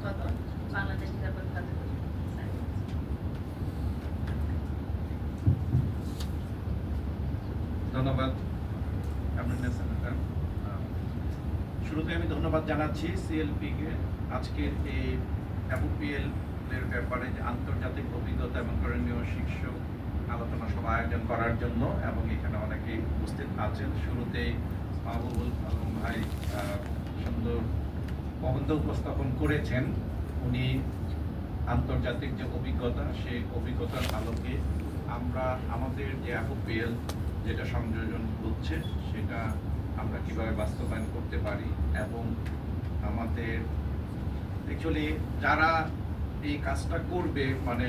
উৎপাদন বাংলাদেশ নিরাপদ খাদ্য। ধন্যবাদ। শুরুতে আমি ধন্যবাদ জানাচ্ছি সিএলপি কে আজকের এই এফওপিএল এর ব্যাপারে যে আন্তর্জাতিক অভিজ্ঞতা এবং করণীয় শীর্ষ আলোচনা সভা আয়োজন করার জন্য, এবং এখানে অনেকেই উপস্থিত আছেন। শুরুতেই মাহবুবুল আলম ভাই সুন্দর প্রবন্ধ উপস্থাপন করেছেন। উনি আন্তর্জাতিক যে অভিজ্ঞতা, সেই অভিজ্ঞতার আলোকে আমরা আমাদের যে এফওপিএল যেটা সংযোজন হচ্ছে সেটা আমরা কিভাবে বাস্তবায়ন করতে পারি, এবং আমাদের অ্যাকচুয়ালি যারা এই কাজটা করবে, মানে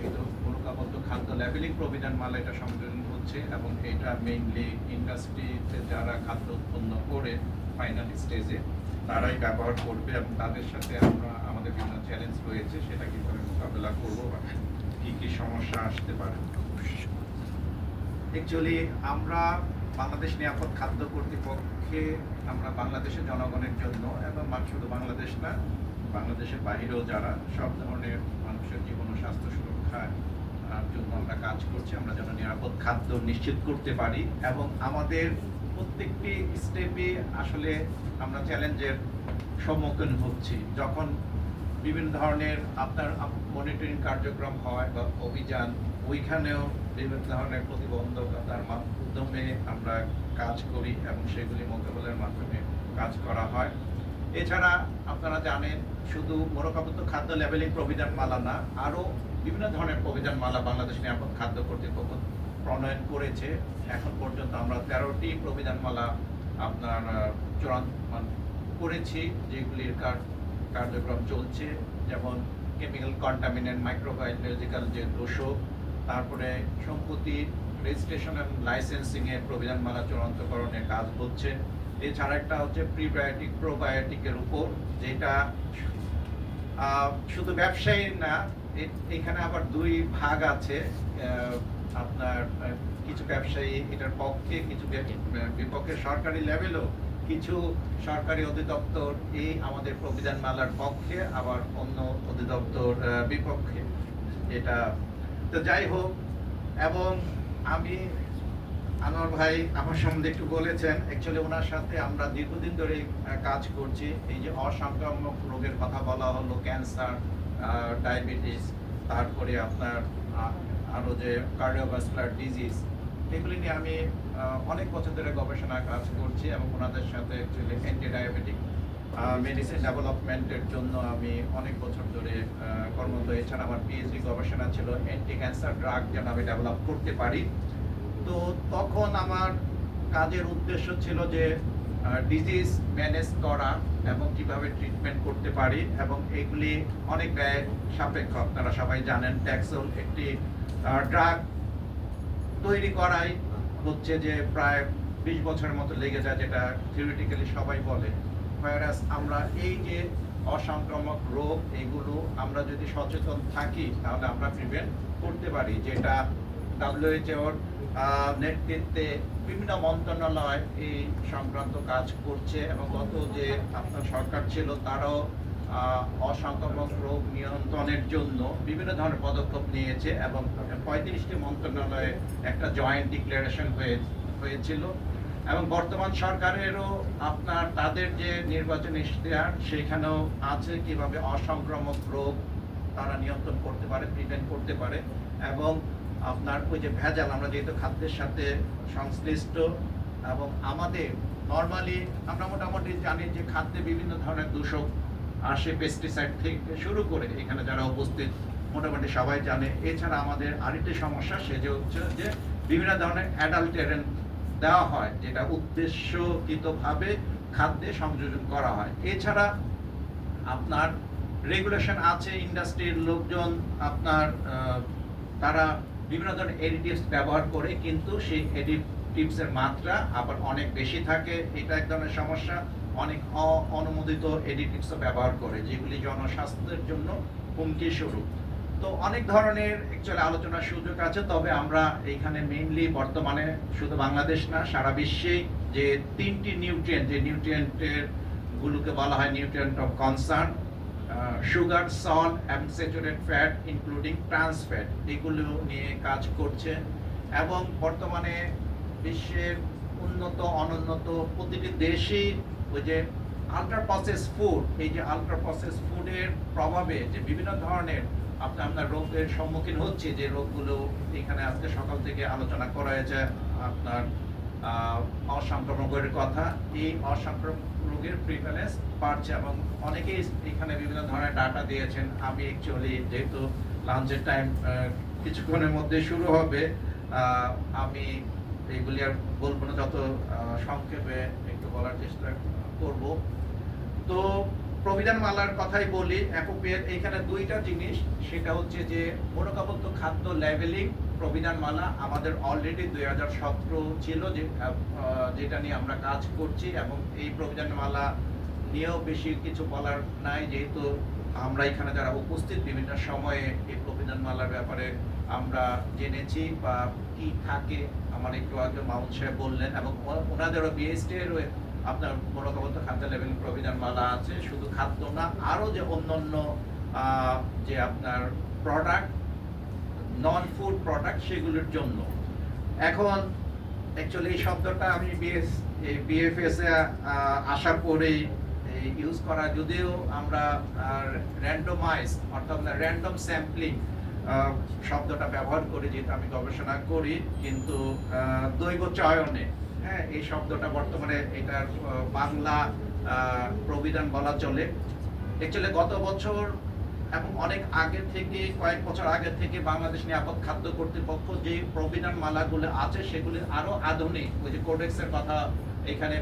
এই তো মোড়কাবদ্ধ খাদ্য লেবেলিং প্রভিধান মালা এটা সংযোজন হচ্ছে, এবং এটা মেইনলি ইন্ডাস্ট্রিতে যারা খাদ্য উৎপন্ন করে ফাইনাল স্টেজে তারাই ব্যবহার করবে, এবং তাদের সাথে আমরা আমাদের বিভিন্ন চ্যালেঞ্জ রয়েছে সেটা কিভাবে মোকাবেলা করবো বা কী কী সমস্যা আসতে পারে। অ্যাকচুয়ালি আমরা বাংলাদেশ নিরাপদ খাদ্য কর্তৃপক্ষে আমরা বাংলাদেশের জনগণের জন্য, এবং শুধু বাংলাদেশ না, বাংলাদেশের বাইরেও যারা সব ধরনের মানুষের জীবন ও স্বাস্থ্য সুরক্ষার জন্য আমরা কাজ করছি, আমরা যেন নিরাপদ খাদ্য নিশ্চিত করতে পারি। এবং আমাদের প্রত্যেকটি স্টেপে আসলে আমরা চ্যালেঞ্জের সম্মুখীন হচ্ছি। যখন বিভিন্ন ধরনের আপনার মনিটরিং কার্যক্রম হয় বা অভিযান, ওইখানেও বিভিন্ন ধরনের প্রতিবন্ধকতার মাধ্যমে আমরা কাজ করি এবং সেগুলি মোকাবেলার মাধ্যমে কাজ করা হয়। এছাড়া আপনারা জানেন, শুধু মোড়কাবদ্ধ খাদ্য লেবেলিং প্রভিধান মালা না, আরও বিভিন্ন ধরনের প্রভিধান মালা বাংলাদেশ নিরাপদ খাদ্য কর্তৃপক্ষ প্রণয়ন করেছে। এখন পর্যন্ত আমরা 13টি প্রভিধান মালা আপনার চূড়ান্ত করেছি, যেগুলির কার্যক্রম চলছে, যেমন কেমিক্যাল কন্টামিনেন্ট, মাইক্রোবায়োলজিক্যাল যে দোষক, তারপরে সম্পত্তি রেজিস্ট্রেশন এবং লাইসেন্সিংয়ের প্রবিধানমালা চূড়ান্তকরণের কাজ হচ্ছে। এছাড়া একটা হচ্ছে প্রিবায়োটিক প্রোবায়োটিকের উপর, যেটা শুধু ব্যবসায়ী না, এখানে আবার দুই ভাগ আছে। আপনার কিছু ব্যবসায়ী এটার পক্ষে, কিছু বিপক্ষে, সরকারি লেভেলও কিছু সরকারি অধিদপ্তর এই আমাদের প্রবিধানমালার পক্ষে, আবার অন্য অধিদপ্তর বিপক্ষে। এটা তো যাই হোক, এবং আমি আনোয়ার ভাই আমার সম্বন্ধে একটু বলেছেন। অ্যাকচুয়ালি ওনার সাথে আমরা দীর্ঘদিন ধরে কাজ করছি। এই যে অসংক্রামক রোগের কথা বলা হলো, ক্যান্সার, ডায়াবেটিস, তারপরে আপনার আরও যে কার্ডিওভাস্কুলার ডিজিজ, এগুলি নিয়ে আমি অনেক বছর ধরে গবেষণা কাজ করছি, এবং ওনাদের সাথে অ্যাকচুয়ালি অ্যান্টি ডায়াবেটিক মেডিসিন ডেভেলপমেন্টের জন্য আমি অনেক বছর ধরে কর্মরত। এছাড়া আমার পিএইচডি গবেষণা ছিল অ্যান্টি ক্যান্সার ড্রাগ যেন আমি ডেভেলপ করতে পারি। তো তখন আমার কাজের উদ্দেশ্য ছিল যে ডিজিজ ম্যানেজ করা এবং কিভাবে ট্রিটমেন্ট করতে পারি, এবং এগুলি অনেক ব্যয় সাপেক্ষ। আপনারা সবাই জানেন, ট্যাক্সল একটি ড্রাগ তৈরি করাই হচ্ছে যে প্রায় 20 বছরের মতো লেগে যায়, যেটা থিওরিটিক্যালি সবাই বলে। ভাইরাস, আমরা এই যে অসংক্রামক রোগ, এগুলো আমরা যদি সচেতন থাকি তাহলে আমরা প্রিভেন্ট করতে পারি, যেটা WHO নেতৃত্বে বিভিন্ন মন্ত্রণালয় এই সংক্রান্ত কাজ করছে, এবং গত যে আপনার সরকার ছিল তারাও অসংক্রামক রোগ নিয়ন্ত্রণের জন্য বিভিন্ন ধরনের পদক্ষেপ নিয়েছে, এবং 35টি মন্ত্রণালয়ে একটা জয়েন্ট ডিক্লারেশন হয়েছিল। এবং বর্তমান সরকারেরও আপনার তাদের যে নির্বাচন ইশতেহার, সেখানেও আছে কিভাবে অসংক্রামক রোগ তারা নিয়ন্ত্রণ করতে পারে, প্রিভেন্ট করতে পারে। এবং আপনার ওই যে ভেজাল, আমরা যেহেতু খাদ্যের সাথে সংশ্লিষ্ট, এবং আমাদের নর্মালি আমরা মোটামুটি জানি যে খাদ্যে বিভিন্ন ধরনের দূষক আসে, পেস্টিসাইড থেকে শুরু করে, এখানে যারা উপস্থিত মোটামুটি সবাই জানে। এছাড়া আমাদের আরেকটি সমস্যা, সেটা হচ্ছে যে বিভিন্ন ধরনের অ্যাডাল্টেরেন্ট দেওয়া হয়, যেটা উদ্দেশ্যকৃতভাবে খাদ্যে সংযোজন করা হয়। এছাড়া আপনার রেগুলেশন আছে, ইন্ডাস্ট্রির লোকজন আপনার তারা বিভিন্ন ধরনের এডিটিভস ব্যবহার করে, কিন্তু সেই এডিটিভসের মাত্রা আবার অনেক বেশি থাকে। এটা এক ধরনের সমস্যা। অনেক অনুমোদিত এডিটিভসও ব্যবহার করে, যেগুলি জনস্বাস্থ্যের জন্য হুমকি স্বরূপ। তো অনেক ধরনের অ্যাকচুয়ালি আলোচনার সুযোগ আছে, তবে আমরা এইখানে মেইনলি বর্তমানে শুধু বাংলাদেশ না, সারা বিশ্বেই যে 3টি নিউট্রিয়েন্ট, যে নিউট্রিয়েন্টের গুলোকে বলা হয় nutrient of concern, sugar, salt এবং saturated fat including trans fat এগুলো নিয়ে কাজ করছে। এবং বর্তমানে বিশ্বের উন্নত অনুন্নত প্রতিটি দেশেই ওই যে আল্ট্রা প্রসেস ফুড, এই যে আল্ট্রা প্রসেস ফুডের প্রভাবে যে বিভিন্ন ধরনের আমরা রোগের সম্মুখীন হচ্ছে, যে রোগগুলো এখানে আজকে সকাল থেকে আলোচনা করা হয়েছে, আপনার অসংক্রামকের কথা, এই অসংক্রামক রোগের প্রিভ্যালেন্স বাড়ছে এবং অনেকেই এখানে বিভিন্ন ধরনের ডাটা দিয়েছেন। আমি অ্যাকচুয়ালি যেহেতু লাঞ্চের টাইম কিছুক্ষণের মধ্যে শুরু হবে, আমি এইগুলি আর বলবো না, যত সংক্ষেপে একটু বলার চেষ্টা করব। তো প্রবিধান মালার কথাই বলি, অ্যাপ্রোপ্রিয়েট এখানে দুইটা জিনিস, সেটা হচ্ছে যে মোড়কাবদ্ধ খাদ্য লেভেলিং প্রবিধান মালা আমাদের অলরেডি 2017 ছিল, যেটা নিয়ে আমরা কাজ করছি এবং এই প্রবিধান মালা নিয়েও বেশি কিছু বলার নাই, যেহেতু আমরা এখানে যারা উপস্থিত বিভিন্ন সময়ে এই প্রবিধান মালার ব্যাপারে আমরা জেনেছি বা কি থাকে, আমার একটু আগে মামুন সাহেব বললেন, এবং ওনাদেরও বিএসটি এর আপনার মোড়কাবদ্ধ খাদ্য লেভেল প্রবিধান মালা আছে। শুধু খাদ্য না, আরো যে অন্যান্য যে আপনার প্রোডাক্ট, নন ফুড প্রোডাক্ট, সেগুলোর জন্য। এখন অ্যাকচুয়ালি এই শব্দটা আমি বিএফএস এ আসার পরেই ইউজ করা, যদিও আমরা র্যান্ডমাইজ অর্থাৎ র্যান্ডম স্যাম্পলিং শব্দটা ব্যবহার করি, যেহেতু আমি গবেষণা করি, কিন্তু দৈব চয়নে, হ্যাঁ, এই শব্দটা বর্তমানে এটার বাংলা প্রবিধান বলা চলে। অ্যাকচুয়ালি গত বছর এবং অনেক আগে থেকে, কয়েক বছর আগে থেকে বাংলাদেশ নিরাপদ খাদ্য কর্তৃপক্ষ যে প্রবিধান মালাগুলো আছে সেগুলি আরো আধুনিক, ওই যে কোডেক্সের কথা এখানে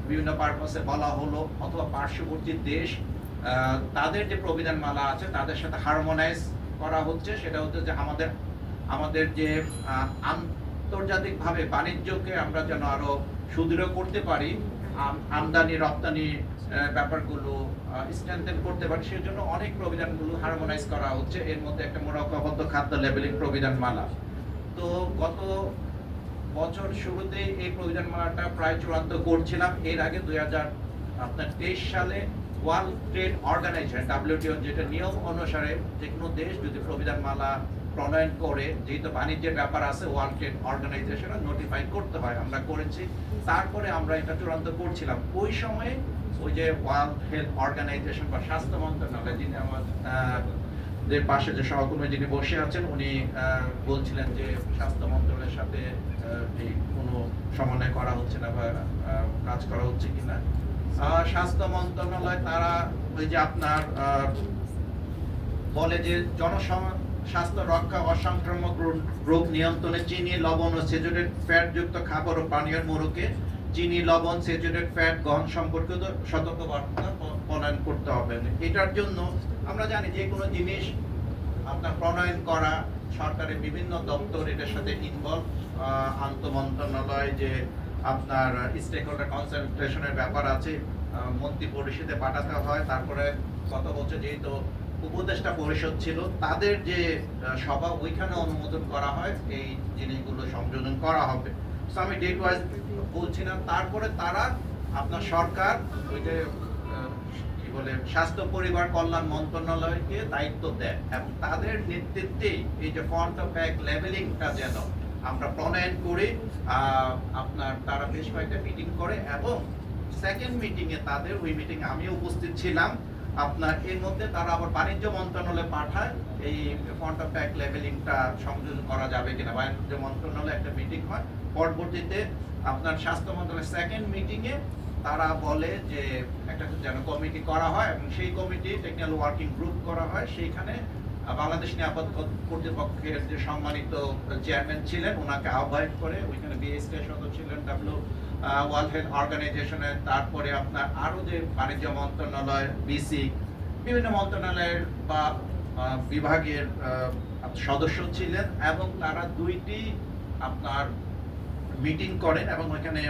বিভিন্ন পারপাসে বলা হলো, অথবা পার্শ্ববর্তী দেশ তাদের যে প্রবিধান মালা আছে তাদের সাথে হারমোনাইজ করা হচ্ছে। সেটা হচ্ছে যে আমাদের যে আন্তর্জাতিকভাবে বাণিজ্যকে আমরা যেন আরো সুদৃঢ় করতে পারি, আমদানি রপ্তানি ব্যাপারগুলো স্ট্রেনথেন করতে পারি, সেজন্য অনেক প্রবিধানগুলো হারমোনাইজ করা হচ্ছে। এর মধ্যে একটা মোড়কাবদ্ধ খাদ্য লেভেলিং প্রবিধান মালা। তো গত বছর শুরুতে এই প্রবিধান মালাটা প্রায় চূড়ান্ত করছিলাম। এর আগে 2023 সালে ওয়ার্ল্ড ট্রেড অর্গানাইজেশন WTO যেটা নিয়ম অনুসারে যে কোনো দেশ যদি প্রবিধান মালা প্রণয়ন করে, যেহেতু বাণিজ্যের ব্যাপার আছে, ওয়ার্ল্ড ট্রেড অর্গানাইজেশনে নোটিফাই করতে হয়, আমরা করেছি। তারপরে আমরা এটা চূড়ান্ত করছিলাম। ওই সময়ে ওই যে ওয়ার্ল্ড হেলথ অর্গানাইজেশন বা স্বাস্থ্য মন্ত্রণালয়, যিনি আমাদের পাশে যে সহকর্মী যিনি বসে আছেন, উনি বলছিলেন যে স্বাস্থ্য মন্ত্রণালয়ের সাথে কোনো সমন্বয় করা হচ্ছে না বা কাজ করা হচ্ছে কিনা। স্বাস্থ্য মন্ত্রণালয় তারা ওই যে আপনার বলে যে স্বাস্থ্য রক্ষা, অসংক্রামক রোগ নিয়ন্ত্রণে চিনি, লবণ ও স্যাচুরেটেড ফ্যাট যুক্ত খাবার ও পানীয় মোড়কে চিনি, লবণ, স্যাচুরেটেড ফ্যাট গ্রহণ সম্পর্কিত সতর্কবার্তা প্রণয়ন করতে হবে। এটার জন্য আমরা জানি যে কোনো জিনিস আপনার প্রণয়ন করা, সরকারের বিভিন্ন দপ্তর এটার সাথে ইনভলভ, আন্তঃমন্ত্রণালয় যে আপনার স্টেক হোল্ডার কনসালটেশনের ব্যাপার আছে, মন্ত্রী পরিষদে পাঠাতে হয়। তারপরে গত বছর যেহেতু উপদেষ্টা পরিষদ ছিল, তাদের যে সভা, ওইখানে অনুমোদন করা হয়, এই জিনিসগুলো সংযোজন করা হবে। সো আমি ডেট ওয়াইজ বলছি না। তারপরে তারা আপনার সরকার ওই যে কি বলে স্বাস্থ্য পরিবার কল্যাণ মন্ত্রণালয়কে দায়িত্ব দেয়, এবং তাদের নেতৃত্বেই এই যে ফ্রন্ট অফ প্যাক লেভেলিংটা যেন আমরা প্রণয়ন করি। আপনার তারা বেশ কয়েকটা মিটিং করে, এবং সেকেন্ড মিটিং এ তাদের, ওই মিটিং এ আমি উপস্থিত ছিলাম, আপনার এর মধ্যে তারা আবার বাণিজ্য মন্ত্রণালয়ে পাঠায় এই ফ্রন্ট অফ প্যাক লেভেলিংটা সংযোজন করা যাবে কিনা। বাণিজ্য মন্ত্রণালয়ে একটা মিটিং হয়, পরবর্তীতে আপনার স্বাস্থ্য মন্ত্রণালয়ের সেকেন্ড মিটিং এ তারা বলে যে একটা যেন কমিটি করা হয়, এবং সেই কমিটি টেকনিক্যাল ওয়ার্কিং গ্রুপ করা হয়। সেইখানে বাংলাদেশ নিরাপদ কর্তৃপক্ষের যে সম্মানিত চেয়ারম্যান ছিলেন, ওনাকে আহ্বায়ক করে, ওইখানে বিএসটি সদস্য ছিলেন, ওয়ার্ল্ড হেলথ অর্গানাইজেশনের, তারপরে আপনার আরো যে বাণিজ্য মন্ত্রণালয়, বিসি, বিভিন্ন মন্ত্রণালয়ের বা বিভাগের সদস্য ছিলেন, এবং তারা দুইটি আপনার মিটিং করেন, এবং ওইখানে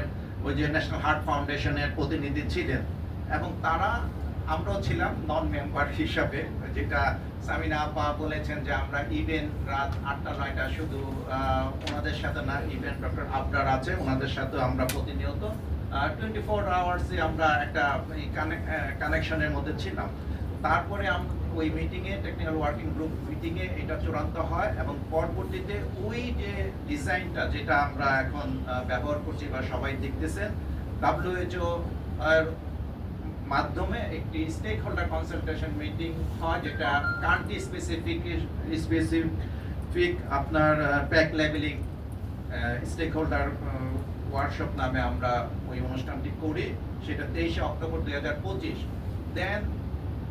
ওই যে ন্যাশনাল হার্ট ফাউন্ডেশনের প্রতিনিধি ছিলেন, এবং তারা, আমরাও ছিলাম নন মেম্বার হিসাবে। যেটা সামিনা আপা বলেছেন যে আমরা ইভেন্ট রাত 8টা-9টা শুধু ওনাদের সাথে না, ইভেন্ট ডক্টর আবরার আছে, ওনাদের সাথে আমরা প্রতিনিয়ত 24 আওয়ার্সে আমরা একটা কানেকশনের মধ্যে ছিলাম। তারপরে ওই মিটিংয়ে টেকনিক্যাল ওয়ার্কিং গ্রুপ মিটিংয়ে এটা চূড়ান্ত হয় এবং পরবর্তীতে ওই যে ডিজাইনটা যেটা আমরা এখন ব্যবহার করছি বা সবাই দেখতেছেন WHO এর মাধ্যমে একটি স্টেক হোল্ডার কনসালটেশন মিটিং হয়, যেটা কান্ট্রি স্পেসিফিক আপনার pack leveling stake holder workshop নামে আমরা ওই অনুষ্ঠানটি করি। সেটা 23 অক্টোবর 2025। দেন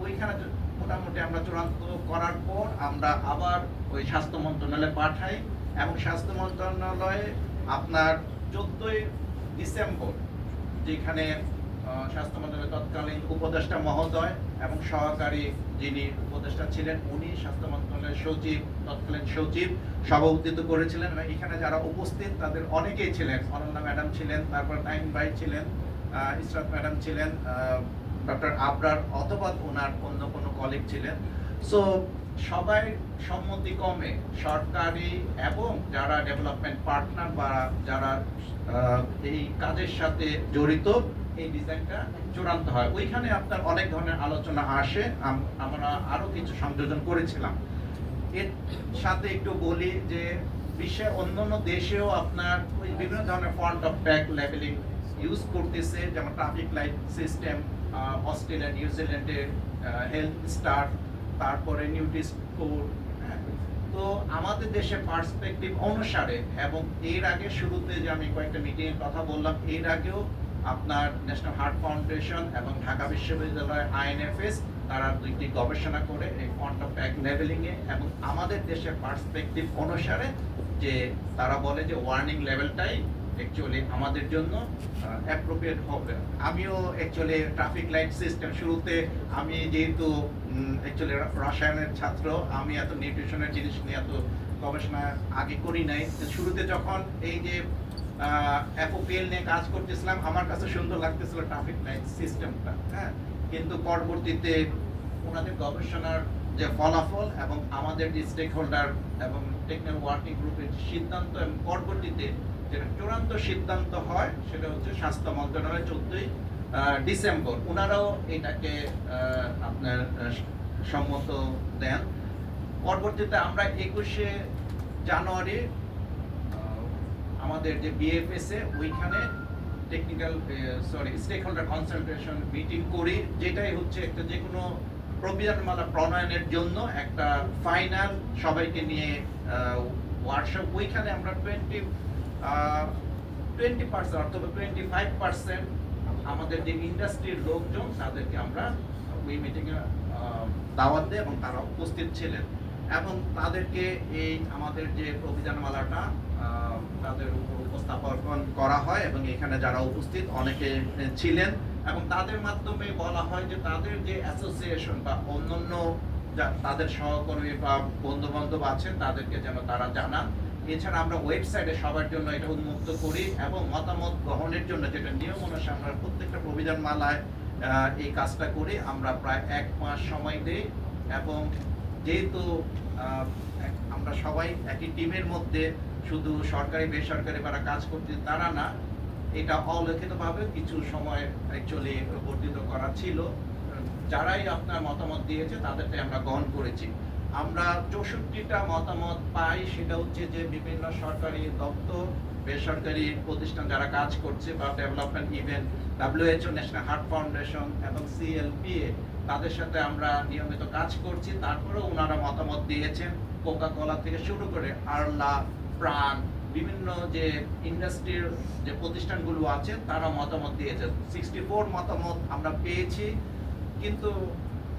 ওইখানে মোটামুটি আমরা চূড়ান্ত করার পর আমরা আবার ওই স্বাস্থ্য মন্ত্রণালয়ে পাঠাই এবং স্বাস্থ্য মন্ত্রণালয়ে আপনার 14ই ডিসেম্বর, যেখানে স্বাস্থ্য মন্ত্রণালয়ের তৎকালীন উপদেষ্টা মহোদয় এবং সহকারী যিনি উপদেষ্টা ছিলেন উনি স্বাস্থ্য মন্ত্রণালয়ের সচিব, তৎকালীন সচিব সভাপতিত্ব করেছিলেন এবং এখানে যারা উপস্থিত তাদের অনেকেই ছিলেন। অনন্যা ম্যাডাম ছিলেন, তারপর নাইম ভাই ছিলেন, ইসরাত ম্যাডাম ছিলেন, ডক্টর আবরার অথবা ওনার অন্য কোনো কলিগ ছিলেন। সো সবাই সম্মতিক্রমে সরকারি এবং যারা ডেভেলপমেন্ট পার্টনার বা যারা এই কাজের সাথে জড়িত এই ডিজাইনটা চূড়ান্ত হয়। ওইখানে আপনার অনেক ধরনের আলোচনা আসে, আমরা আরো কিছু সংযোজন করেছিলাম। এর সাথে একটু বলি যে বিশ্বের অন্যান্য দেশেও আপনার ওই বিভিন্ন ধরনের font of pack leveling use করতেছে, যেমন ট্রাফিক লাইট সিস্টেম অস্ট্রেলিয়া, নিউজিল্যান্ডের হেলথ স্টার, তারপরে নিউটিস কোড। তো আমাদের দেশের পার্সপেক্টিভ অনুসারে এবং এর আগে শুরুতে যে আমি কয়েকটা মিটিং এর কথা বললাম, এর আগেও আপনার ন্যাশনাল হার্ট ফাউন্ডেশন এবং ঢাকা বিশ্ববিদ্যালয় INFS তারা দুইটি গবেষণা করে এই ফন্ট অফ প্যাক লেভেলিং এ এবং আমাদের দেশের পার্সপেক্টিভ অনুসারে যে তারা বলে যে ওয়ার্নিং লেভেলটাই অ্যাকচুয়ালি আমাদের জন্য অ্যাপ্রোপ্রিয়েট হবে। আমিও অ্যাকচুয়ালি ট্রাফিক লাইট সিস্টেম শুরুতে আমি যেহেতু অ্যাকচুয়ালি রসায়নের ছাত্র, আমি এত নিউট্রিশনের জিনিস নিয়ে এত গবেষণা আগে করি নাই। শুরুতে যখন এই যে FOPL নিয়ে কাজ করতেছিলাম আমার কাছে সুন্দর লাগতেছিল ট্রাফিক লাইট সিস্টেমটা, হ্যাঁ, কিন্তু পরবর্তীতে ওনাদের গবেষণার যে ফলাফল এবং আমাদের যে স্টেক হোল্ডার এবং টেকনিক্যাল ওয়ার্কিং গ্রুপের সিদ্ধান্ত এবং পরবর্তীতে যেটা চূড়ান্ত সিদ্ধান্ত হয় সেটা হচ্ছে স্বাস্থ্য মন্ত্রণালয় 14ই ডিসেম্বর ওনারাও এটাকে আপনার সম্মত দেন। পরবর্তীতে আমরা 21শে জানুয়ারি আমাদের যে BFS এ ওইখানে স্টেক হোল্ডার কনসালটেশন মিটিং করি, যেটাই হচ্ছে একটা যে কোনো প্রবিধানমালা প্রণয়নের জন্য একটা ফাইনাল সবাইকে নিয়ে ওয়ার্কশপ। ওইখানে আমরা 20% অথবা 25% আমাদের যে ইন্ডাস্ট্রির লোকজন তাদেরকে আমরা ওই মিটিংয়ে দাওয়াত দেই এবং তারা উপস্থিত ছিলেন এবং তাদেরকে এই আমাদের যে প্রবিধানমালাটা তাদের উপর উপস্থাপন করা হয় এবং এখানে যারা উপস্থিত অনেকে ছিলেন এবং তাদের মাধ্যমে বলা হয় যে তাদের যে অ্যাসোসিয়েশন বা অন্যান্য তাদের সহকর্মী বা বন্ধু বান্ধব আছেন তাদেরকে যেন তারা জানান। এছাড়া আমরা ওয়েবসাইটে সবার জন্য এটা উন্মুক্ত করি এবং মতামত গ্রহণের জন্য যেটা নিয়ম অনুসারে আমরা প্রত্যেকটা প্রবিধানমালায় এই কাজটা করি। আমরা প্রায় 1 মাস সময় দিই এবং যেহেতু আমরা সবাই একই টিমের মধ্যে, শুধু সরকারি বেসরকারি যারা কাজ করতে তারা না, এটা অলিখিতভাবে কিছু সময় অ্যাকচুয়ালি বর্ধিত করা ছিল। যারাই আপনার মতামত দিয়েছে তাদেরকে আমরা গ্রহণ করেছি। আমরা 64টা মতামত পাই, সেটা হচ্ছে যে বিভিন্ন সরকারি দপ্তর, বেসরকারি প্রতিষ্ঠান যারা কাজ করছে বা development event, WHO, national heart foundation এবং CLPA তাদের সাথে আমরা নিয়মিত কাজ করছি। তারপরেও ওনারা মতামত দিয়েছেন, কোকা-কোলা থেকে শুরু করে আরলা, প্রাণ, বিভিন্ন যে ইন্ডাস্ট্রির যে প্রতিষ্ঠানগুলো আছে তারা মতামত দিয়েছে। 64 মতামত আমরা পেয়েছি, কিন্তু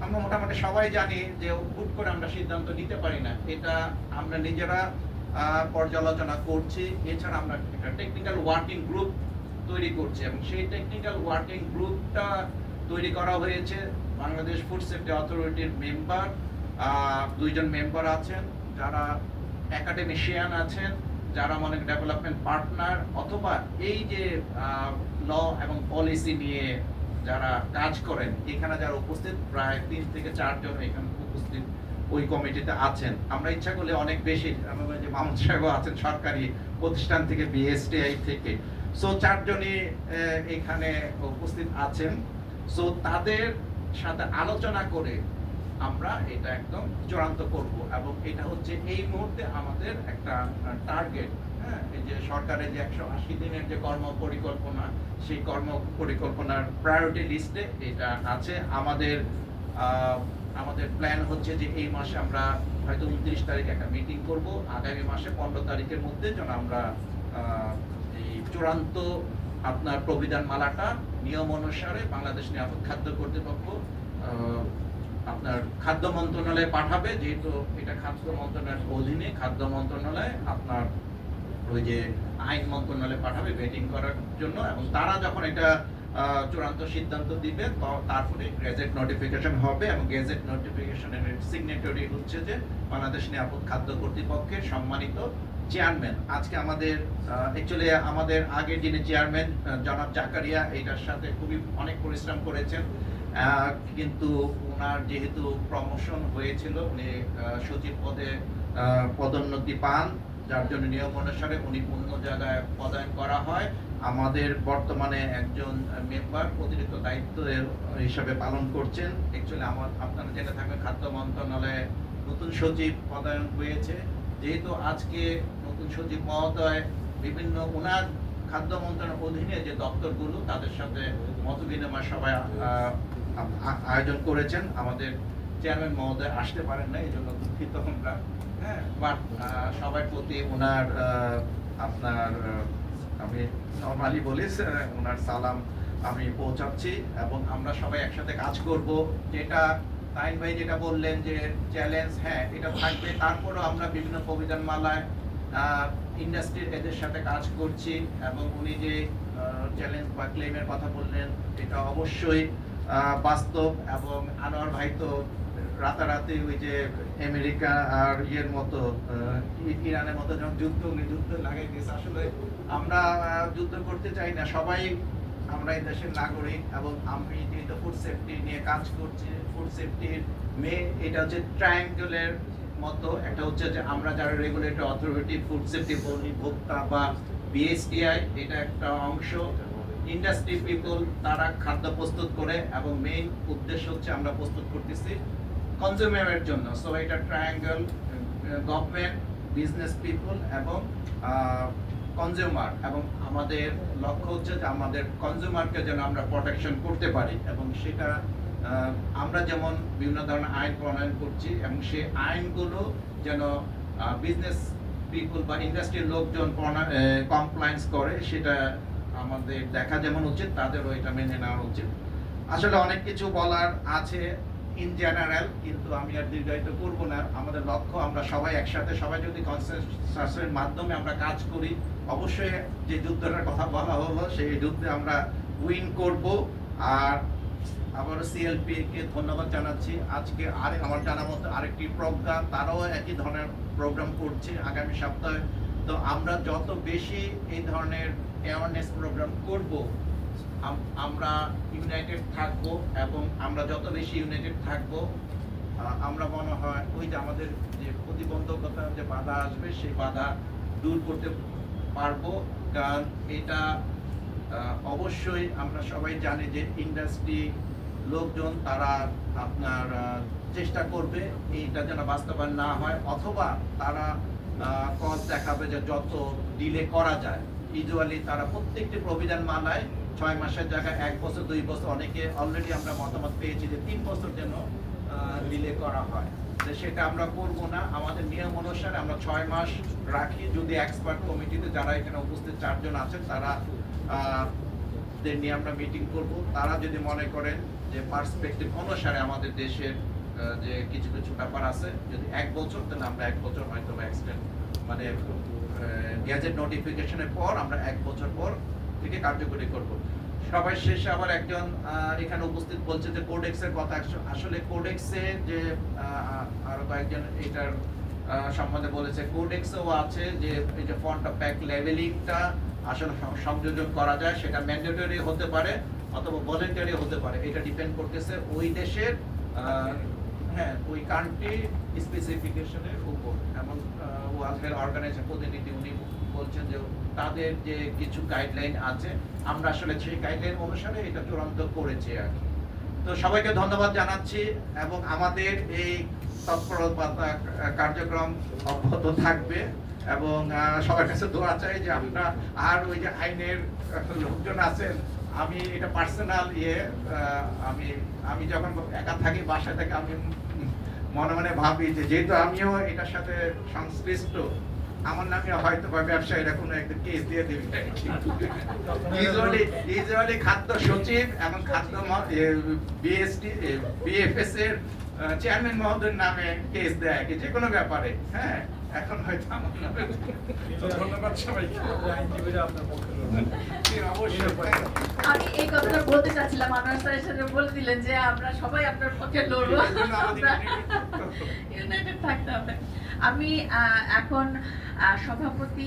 আমরা মোটামুটি সবাই জানি যে হুট করে আমরা সিদ্ধান্ত নিতে পারি না, এটা আমরা নিজেরা পর্যালোচনা করছি। এছাড়া আমরা একটা টেকনিক্যাল ওয়ার্কিং গ্রুপ তৈরি করছি এবং সেই টেকনিক্যাল ওয়ার্কিং গ্রুপটা তৈরি করা হয়েছে বাংলাদেশ ফুড সেফটি অথরিটির মেম্বার, 2 জন মেম্বার আছেন যারা একাডেমিশিয়ান আছেন, যারা মনে ডেভেলপমেন্ট পার্টনার অথবা এই যে ল এবং পলিসি নিয়ে যারা কাজ করেন। এখানে যারা উপস্থিত প্রায় 3 থেকে 4 জন এখানে উপস্থিত ওই কমিটিতে আছেন। আমরা ইচ্ছা করলে অনেক বেশি, আমাদের যে মাহমুদ সাহেবও আছেন সরকারি প্রতিষ্ঠান থেকে, BSTI থেকে। সো 4 জনই এখানে উপস্থিত আছেন। সো তাদের সাথে আলোচনা করে আমরা এটা একদম চূড়ান্ত করব এবং এটা হচ্ছে এই মুহূর্তে আমাদের একটা টার্গেট। হ্যাঁ, এই যে সরকারের যে 180 দিনের যে কর্ম পরিকল্পনা, সেই কর্ম পরিকল্পনার প্রায়োরিটি লিস্টে এটা আছে। আমাদের প্ল্যান হচ্ছে যে এই মাসে আমরা হয়তো 29 তারিখে একটা মিটিং করব, আগামী মাসে 15 তারিখের মধ্যে যেন আমরা এই চূড়ান্ত আপনার প্রবিধান মালাটা নিয়ম অনুসারে বাংলাদেশ নিরাপদ খাদ্য কর্তৃপক্ষ আপনার খাদ্য মন্ত্রণালয়ে পাঠাবে, যেহেতু এটা খাদ্য মন্ত্রণালয়ের অধীনে। খাদ্য মন্ত্রণালয় আপনার ওই যে আইন মন্ত্রণালয়ে পাঠাবে ভেটিং করার জন্য, এবং তারা যখন এটা চূড়ান্ত সিদ্ধান্ত দিবে তারপরে গেজেট নোটিফিকেশন হবে, এবং গেজেট নোটিফিকেশনের সিগনেটরি হচ্ছে যে বাংলাদেশ নিরাপদ খাদ্য কর্তৃপক্ষের সম্মানিত চেয়ারম্যান। আজকে আমাদের আগের যিনি চেয়ারম্যান জনাব জাকারিয়া এটার সাথে খুবই অনেক পরিশ্রম করেছেন, কিন্তু ওনার যেহেতু প্রমোশন হয়েছিল, উনি সচিব পদে পদোন্নতি পান, যার জন্য নিয়ম অনুসারে উনি অন্য জায়গায় পদায়ন করা হয়। আমাদের বর্তমানে একজন মেম্বার অতিরিক্ত দায়িত্ব হিসাবে পালন করছেন। অ্যাকচুয়ালি আপনারা জেনে থাকবেন খাদ্য মন্ত্রণালয়ে নতুন সচিব পদায়ন হয়েছে। যেহেতু আজকে নতুন সচিব মহোদয় বিভিন্ন ওনার খাদ্য মন্ত্রণালয়ের অধীনে যে দপ্তরগুলো তাদের সাথে মত বিনিময় সভায় আয়োজন করেছেন। আমাদের চেয়ারম্যান মহোদয় আসতে পারেন না, এই জন্য দুঃখিত আমরা। হ্যাঁ, বাট সবার প্রতি ওনার আপনার আমি নরমালি বলি ওনার সালাম আমি পৌঁছাচ্ছি, এবং আমরা সবাই একসাথে কাজ করব। যেটা তাইন ভাই যেটা বললেন যে চ্যালেঞ্জ, হ্যাঁ এটা থাকবে, তারপরও আমরা বিভিন্ন প্রবিধান মালায় ইন্ডাস্ট্রির এদের সাথে কাজ করছি, এবং উনি যে চ্যালেঞ্জ বা ক্লেমের কথা বললেন এটা অবশ্যই বাস্তব। এবং আনোয়ার ভাই তো রাতারাতি ওই যে আমেরিকা আর ইয়ের মতো ইরানের মতো যখন যুদ্ধ লাগাই দিয়েছে। আসলে আমরা যুদ্ধ করতে চাই না, সবাই আমরা এই দেশের নাগরিক, এবং আমি যেহেতু ফুড সেফটি নিয়ে কাজ করছি, ফুড সেফটির এটা হচ্ছে ট্রায়াঙ্গেলের মতো। একটা হচ্ছে যে আমরা যারা রেগুলেটরি অথরিটি, ফুড সেফটি ভোক্তা বা বিএসটিআই, এটা একটা অংশ। ইন্ডাস্ট্রি পিপল তারা খাদ্য প্রস্তুত করে, এবং মেইন উদ্দেশ্য হচ্ছে আমরা প্রস্তুত করতেছি কনজিউমারের জন্য। সো এটা ট্রায়াঙ্গেল, গভর্নমেন্ট, বিজনেস পিপল এবং কনজিউমার, এবং আমাদের লক্ষ্য হচ্ছে যে আমাদের কনজিউমারকে যেন আমরা প্রোটেকশন করতে পারি, এবং সেটা আমরা যেমন বিভিন্ন ধরনের আইন প্রণয়ন করছি, এবং সেই আইনগুলো যেন বিজনেস পিপল বা ইন্ডাস্ট্রির লোকজন কমপ্লায়েন্স করে, সেটা আমাদের দেখা যেমন উচিত, তাদেরও এটা মেনে নেওয়া উচিত। আসলে অনেক কিছু বলার আছে ইন জেনারেল, কিন্তু আমি আর দীর্ঘায়িত করব না। আমাদের লক্ষ্য আমরা সবাই একসাথে, সবাই যদি কনসেনসাসের মাধ্যমে আমরা কাজ করি, অবশ্যই যে যুদ্ধটার কথা বলা হলো সেই যুদ্ধে আমরা উইন করব। আর আবারও সিএলপি কে ধন্যবাদ জানাচ্ছি। আজকে আমার জানা মতো আরেকটি প্রোগ্রাম, তারাও একই ধরনের প্রোগ্রাম করছে আগামী সপ্তাহে। তো আমরা যত বেশি এই ধরনের অ্যাওয়ারনেস প্রোগ্রাম করব, আমরা ইউনাইটেড থাকব, এবং আমরা যত বেশি ইউনাইটেড থাকব, আমরা মনে হয় ওই যে আমাদের যে প্রতিবন্ধকতা, যে বাধা আসবে, সেই বাধা দূর করতে পারবো। কারণ এটা অবশ্যই আমরা সবাই জানি যে ইন্ডাস্ট্রি লোকজন তারা আপনার চেষ্টা করবে এইটা যেন বাস্তবায়ন না হয়, অথবা তারা কজ দেখাবে যে যত ডিলে করা যায়। ইউজুয়ালি তারা প্রত্যেকটি প্রবিধান মালায় 6 মাসের জায়গায় 1 বছর 2 বছর, অনেকে অলরেডি আমরা মতামত পেয়েছি যে 3 বছর যেন ডিলে করা হয়। তো সেটা আমরা করব না। আমাদের নিয়ম অনুসারে আমরা 6 মাস রাখি। যদি এক্সপার্ট কমিটিতে যারা এখানে উপস্থিত 4 জন আছেন, তারা নিয়ে আমরা মিটিং করব। তারা যদি মনে করেন যে পার্সপেক্টিভ অনুসারে আমাদের দেশের যে কিছু কিছু ব্যাপার আছে, যদি 1 বছর, তাহলে আমরা 1 বছর হয়তো এক্সটেন্ড, মানে গ্যাজেট নোটিফিকেশনের পর আমরা 1 বছর পর থেকে কার্যকরী করব। সবাই শেষে আবার একজন এখানে উপস্থিত বলছে যে কোডেক্সের কথা। আসলে কোডেক্সে যে আরো কয়েকজন এটার সম্বন্ধে বলেছে, কোডেক্সেও আছে যে এই যে ফন্ট অফ প্যাক লেভেলিংটা আসলে সংযোজন করা যায়, সেটা ম্যান্ডেটরি হতে পারে অথবা ভলান্টারি হতে পারে। এটা ডিপেন্ড করতেছে ওই দেশের হ্যাঁ ওই কান্ট্রি স্পেসিফিকেশনের উপর। এবং ওয়ার্ল্ড হেলথ অর্গানাইজেশন প্রতিনিধি উনি বলছেন যে তাদের যে কিছু গাইডলাইন আছে, আমরা আসলে সেই গাইডলাইন অনুসারে এটা চূড়ান্ত করেছি আর কি। তো সবাইকে ধন্যবাদ জানাচ্ছি এবং আমাদের এই তৎপরতা কার্যক্রম অব্যাহত থাকবে এবং সবার কাছে দোয়া চাই যে আমরা আর ওই যে আইনের লোকজন আছেন, আমি এটা পার্সোনাল আমি যখন একা থাকি বাসায় থেকে আমি মনে মনে ভাবি যে যেহেতু আমিও এটার সাথে সংশ্লিষ্ট, আমার নামে হয়তো বা ব্যবসায়ীরা কোনো একটা কেস দিয়ে দেবে। ইউজুয়ালি খাদ্য সচিব এবং খাদ্য বিএফএস এর চেয়ারম্যান মহোদয়ের নামে কেস দেয় কি যে কোনো ব্যাপারে। হ্যাঁ, এখন হয়তো আমার নামে। ধন্যবাদ সবাইকে। অবশ্যই আমি এই কথাটা বলতে চাচ্ছিলাম, আনোয়ার স্যারের সাথে বলে দিলেন যে আমরা সবাই আপনার পক্ষে লড়বো, ইউনাইটেড থাকতে হবে। আমি এখন সভাপতি